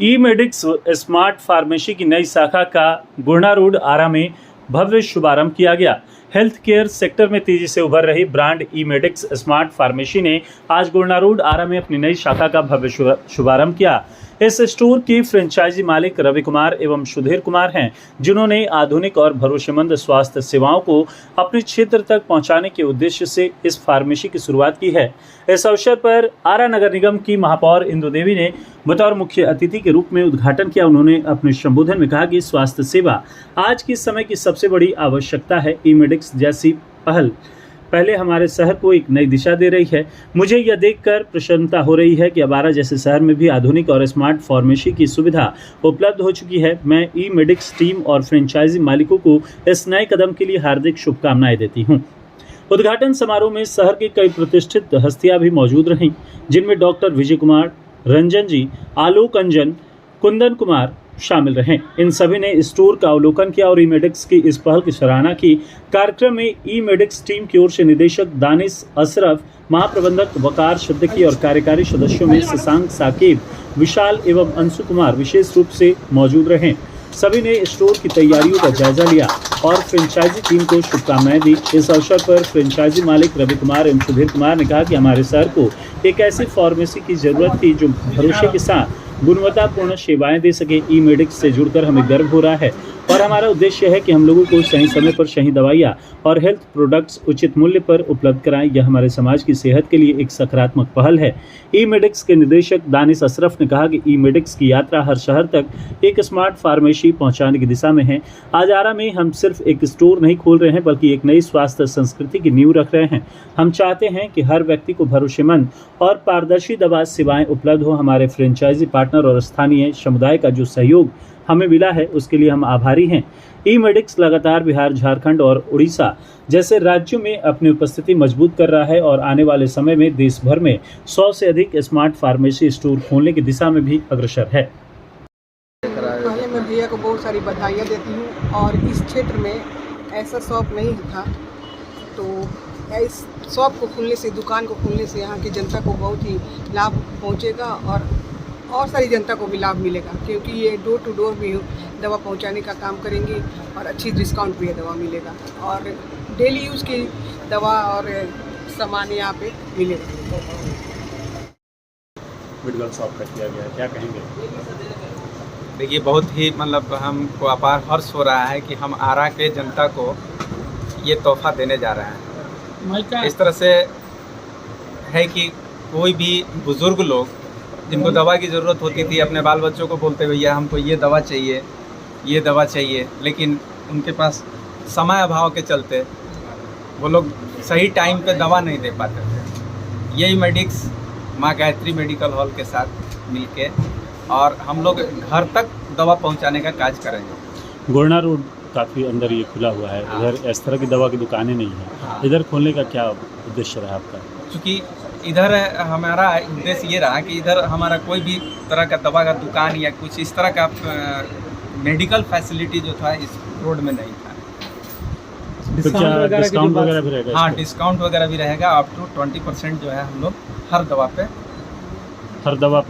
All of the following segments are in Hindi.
ई मेडिक्स स्मार्ट फार्मेसी की नई शाखा का गुणा रोड आरा में भव्य शुभारंभ किया गया। हेल्थ केयर सेक्टर में तेजी से उभर रही ब्रांड ई मेडिक्स स्मार्ट फार्मेसी ने आज गुणा रोड आरा में अपनी नई शाखा का भव्य शुभारंभ किया। इस स्टोर की फ्रेंचाइजी मालिक रवि कुमार एवं सुधीर कुमार हैं, जिन्होंने आधुनिक और भरोसेमंद स्वास्थ्य सेवाओं को अपने क्षेत्र तक पहुंचाने के उद्देश्य से इस फार्मेसी की शुरुआत की है। इस अवसर पर आरा नगर निगम की महापौर इंदु देवी ने बतौर मुख्य अतिथि के रूप में उद्घाटन किया। उन्होंने अपने संबोधन में कहा कि स्वास्थ्य सेवा आज के समय की सबसे बड़ी आवश्यकता है। ई मेडिक्स जैसी पहले हमारे शहर को एक नई दिशा दे रही है। मुझे यह देखकर प्रसन्नता हो रही है कि अब आरा जैसे शहर में भी आधुनिक और स्मार्ट फार्मेसी की सुविधा उपलब्ध हो चुकी है। मैं ई मेडिक्स टीम और फ्रेंचाइजी मालिकों को इस नए कदम के लिए हार्दिक शुभकामनाएं देती हूं। उद्घाटन समारोह में शहर के कई प्रतिष्ठित हस्तियां भी मौजूद रहीं, जिनमें डॉक्टर विजय कुमार, रंजन जी, आलोक अंजन, कुंदन कुमार शामिल रहे। इन सभी ने स्टोर का अवलोकन किया और ई मेडिक्स की इस पहल की सराहना की। कार्यक्रम में ई मेडिक्स टीम की ओर से निदेशक दानिश अशरफ, महाप्रबंधक वकार सिद्दीकी और कार्यकारी सदस्यों में शशांक, साकिब, विशाल एवं अंशु कुमार विशेष रूप से मौजूद रहे। सभी ने स्टोर की तैयारियों का जायजा लिया और फ्रेंचाइजी टीम को शुभकामनाएं दी। इस अवसर पर फ्रेंचाइजी मालिक रवि कुमार एवं सुधीर कुमार ने कहा कि हमारे शहर को एक ऐसी फार्मेसी की जरूरत थी जो भरोसे के साथ गुणवत्तापूर्ण सेवाएं दे सके। ई मेडिक्स से जुड़कर हमें गर्व हो रहा है और हमारा उद्देश्य है कि हम लोगों को सही समय पर सही दवाइयाँ और हेल्थ प्रोडक्ट्स उचित मूल्य पर उपलब्ध कराएं। यह हमारे समाज की सेहत के लिए एक सकारात्मक पहल है। ई मेडिक्स के निदेशक दानिश अशरफ ने कहा कि ई मेडिक्स की यात्रा हर शहर तक एक स्मार्ट फार्मेसी पहुंचाने की दिशा में है। आज आरा में हम सिर्फ एक स्टोर नहीं खोल रहे हैं, बल्कि एक नई स्वास्थ्य संस्कृति की नींव रख रहे हैं। हम चाहते हैं कि हर व्यक्ति को भरोसेमंद और पारदर्शी दवा सेवाएं उपलब्ध हो। हमारे फ्रेंचाइजी पार्टनर और स्थानीय समुदाय का जो सहयोग हमें मिला है, उसके लिए हम आभारी हैं। ई मेडिक्स लगातार बिहार, झारखंड और उड़ीसा जैसे राज्यों में अपनी उपस्थिति मजबूत कर रहा है और आने वाले समय में देश भर में 100 से अधिक स्मार्ट फार्मेसी स्टोर खोलने की दिशा में भी अग्रसर है। पहले मैं भैया को बहुत सारी बधाइयाँ देती हूँ और इस क्षेत्र में ऐसा शॉप नहीं था, तो इस शॉप को खुलने से, दुकान को खुलने से यहाँ की जनता को बहुत ही लाभ पहुँचेगा और सारी जनता को भी लाभ मिलेगा, क्योंकि ये डोर टू डोर भी दवा पहुंचाने का काम करेंगे और अच्छी डिस्काउंट पे दवा मिलेगा और डेली यूज़ की दवा और सामान यहाँ पे मिलेगा। मेडिकल शॉप का किया गया, क्या कहेंगे? देखिए, बहुत ही हमको अपार हर्ष हो रहा है कि हम आरा के जनता को ये तोहफा देने जा रहे हैं। इस तरह से है कि कोई भी बुज़ुर्ग लोग जिनको दवा की ज़रूरत होती थी, अपने बाल बच्चों को बोलते भैया हमको ये दवा चाहिए, लेकिन उनके पास समय अभाव के चलते वो लोग सही टाइम पे दवा नहीं दे पाते थे। यही मेडिक्स माँ गायत्री मेडिकल हॉल के साथ मिलके और हम लोग घर तक दवा पहुंचाने का कार्य करेंगे। गुणा रोड काफ़ी अंदर ये खुला हुआ है। इधर इस तरह की दवा की दुकानें नहीं हैं। इधर खोलने का क्या उद्देश्य रहा आपका? क्योंकि इधर हमारा उद्देश्य ये रहा कि इधर हमारा कोई भी तरह का दवा का दुकान या कुछ इस तरह का मेडिकल फैसिलिटी जो था इस रोड में नहीं था। डिस्काउंट वगैरह भी रहेगा? हाँ, डिस्काउंट वगैरह भी रहेगा। अप टू 20% जो है हम लोग हर दवा पे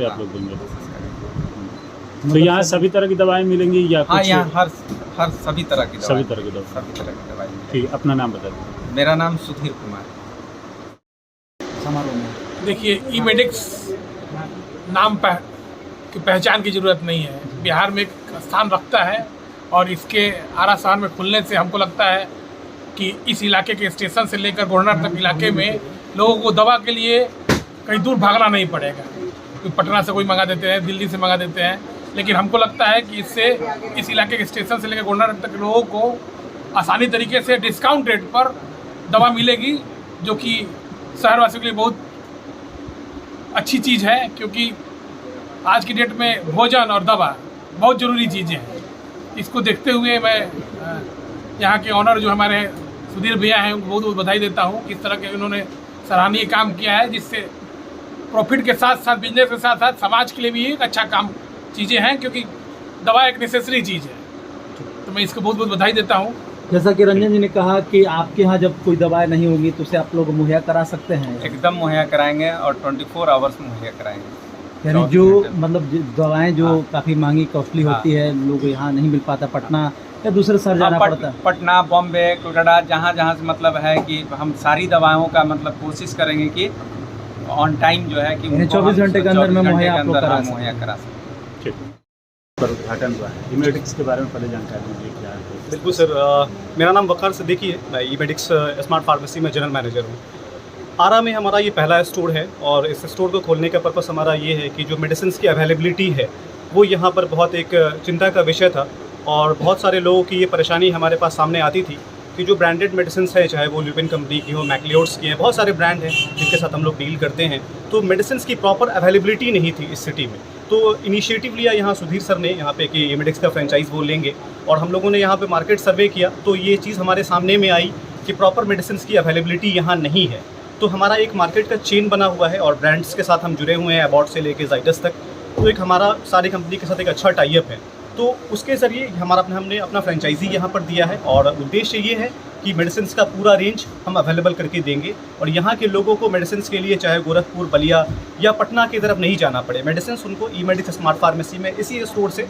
आप लोग देंगे। तो यहाँ सभी तरह की दवाएं मिलेंगी या? हाँ, यहाँ हर सभी तरह की दवाएं। ठीक, अपना नाम बता दीजिए। मेरा नाम सुधीर कुमार। समारोह में देखिए, ई मेडिक्स नाम की पहचान की ज़रूरत नहीं है, बिहार में एक स्थान रखता है और इसके आरा शहर में खुलने से हमको लगता है कि इस इलाके के स्टेशन से लेकर गोरना तक इलाके में लोगों को दवा के लिए कहीं दूर भागना नहीं पड़ेगा। कोई पटना से कोई मंगा देते हैं, दिल्ली से मंगा देते हैं, लेकिन हमको लगता है कि इससे इस इलाके के स्टेशन से लेकर गोरना तक लोगों को आसानी तरीके से डिस्काउंट रेट पर दवा मिलेगी, जो कि शहरवासियों के लिए बहुत अच्छी चीज़ है, क्योंकि आज की डेट में भोजन और दवा बहुत ज़रूरी चीज़ें हैं। इसको देखते हुए मैं यहाँ के ऑनर जो हमारे सुधीर भैया हैं उनको बहुत बहुत बधाई देता हूँ। किस तरह के उन्होंने सराहनीय काम किया है, जिससे प्रॉफिट के साथ साथ, बिजनेस के साथ साथ समाज के लिए भी एक अच्छा काम चीज़ें हैं, क्योंकि दवा एक नेसेसरी चीज़ है। तो मैं इसको बहुत बहुत बधाई देता हूँ। जैसा कि रंजन जी ने कहा कि आपके यहाँ जब कोई दवाएं नहीं होगी तो उसे आप लोग मुहैया करा सकते हैं? एकदम मुहैया कराएंगे और 24 आवर्स मुहैया कराएंगे। यानी 24 जो घंटे में। मतलब दवाएं जो हाँ। काफ़ी महंगी कॉस्टली हाँ। होती है, लोग यहाँ नहीं मिल पाता, पटना या दूसरे शहर जाना पड़ता है। पटना, बॉम्बे, कोलकाता, जहाँ जहाँ से मतलब है कि हम सारी दवाओं का मतलब कोशिश करेंगे कि ऑन टाइम जो है कि यानी उनको 24 हम घंटे के अंदर 24 में घंटे मुहैया के आपको अंदर करा हम सकें। मुहैया करा सकते हैं। ठीक पर उद्घाटन हुआ है इमेडिक्स के बारे में पहले जानकारी मुझे क्या है? बिल्कुल सर, मेरा नाम वकार सिद्दीकी है। मैं ईमेडिक्स स्मार्ट फार्मेसी में जनरल मैनेजर हूँ। आरा में हमारा ये पहला स्टोर है और इस स्टोर को खोलने का पर्पस हमारा ये है कि जो मेडिसिन की अवेलेबिलिटी है वो यहाँ पर बहुत एक चिंता का विषय था और बहुत सारे लोगों की ये परेशानी हमारे पास सामने आती थी कि जो ब्रांडेड मेडिसिन है, चाहे वो ल्यूपिन कंपनी की हो, मैक्लियोड्स की है, बहुत सारे ब्रांड हैं जिनके साथ हम लोग डील करते हैं, तो मेडिसिन की प्रॉपर अवेलेबिलिटी नहीं थी इस सिटी में। तो इनिशिएटिव लिया यहाँ सुधीर सर ने यहाँ पे कि ईमेडिक्स का फ्रेंचाइज वो लेंगे और हम लोगों ने यहाँ पे मार्केट सर्वे किया तो ये चीज़ हमारे सामने में आई कि प्रॉपर मेडिसिन की अवेलेबिलिटी यहाँ नहीं है। तो हमारा एक मार्केट का चेन बना हुआ है और ब्रांड्स के साथ हम जुड़े हुए हैं, अबॉट से लेके जाइडस तक। तो एक हमारा सारी कंपनी के साथ एक अच्छा टाई अप है, तो उसके ज़रिए हमने अपना फ्रेंचाइजी यहाँ पर दिया है और उद्देश्य ये है कि मेडिसिन का पूरा रेंज हम अवेलेबल करके देंगे और यहाँ के लोगों को मेडिसिन के लिए चाहे गोरखपुर, बलिया या पटना की तरफ नहीं जाना पड़े। मेडिसिन उनको ईमेडिक्स स्मार्ट फार्मेसी में इसी स्टोर से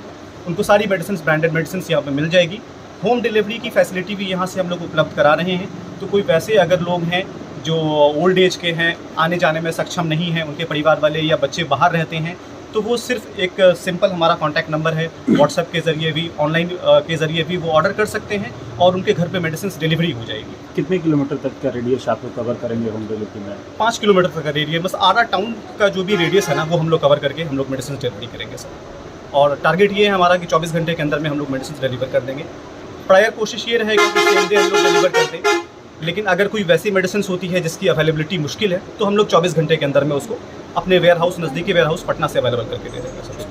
उनको सारी मेडिसिन, ब्रांडेड मेडिसिन यहाँ पर मिल जाएगी। होम डिलीवरी की फैसिलिटी भी यहाँ से हम लोग उपलब्ध करा रहे हैं। तो कोई वैसे अगर लोग हैं जो ओल्ड एज के हैं, आने जाने में सक्षम नहीं हैं, उनके परिवार वाले या बच्चे बाहर रहते हैं, तो वो सिर्फ एक सिंपल हमारा कॉन्टैक्ट नंबर है, व्हाट्सएप के ज़रिए भी, ऑनलाइन के ज़रिए भी वो ऑर्डर कर सकते हैं और उनके घर पे मेडिसिन डिलीवरी हो जाएगी। कितने किलोमीटर तक का रेडियस आप लोग कवर करेंगे होम डिलीवरी में? 5 किलोमीटर तक का रेडियस, बस आरा टाउन का जो भी रेडियस है ना वो हम लोग कवर करके हम लोग मेडिसिन डिलीवरी करेंगे सर। और टारगेट ये है हमारा कि 24 घंटे के अंदर में हम लोग मेडिसिन डिलीवर कर देंगे। प्रायर कोशिश ये रहेगा कि सेम डे हम लोग डिलीवर कर दें, लेकिन अगर कोई वैसी मेडिसिन होती है जिसकी अवेलेबिलिटी मुश्किल है तो हम लोग 24 घंटे के अंदर में उसको अपने वेयर हाउस, नज़दीकी वेयर हाउस पटना से अवेलेबल करके दे देंगे सर।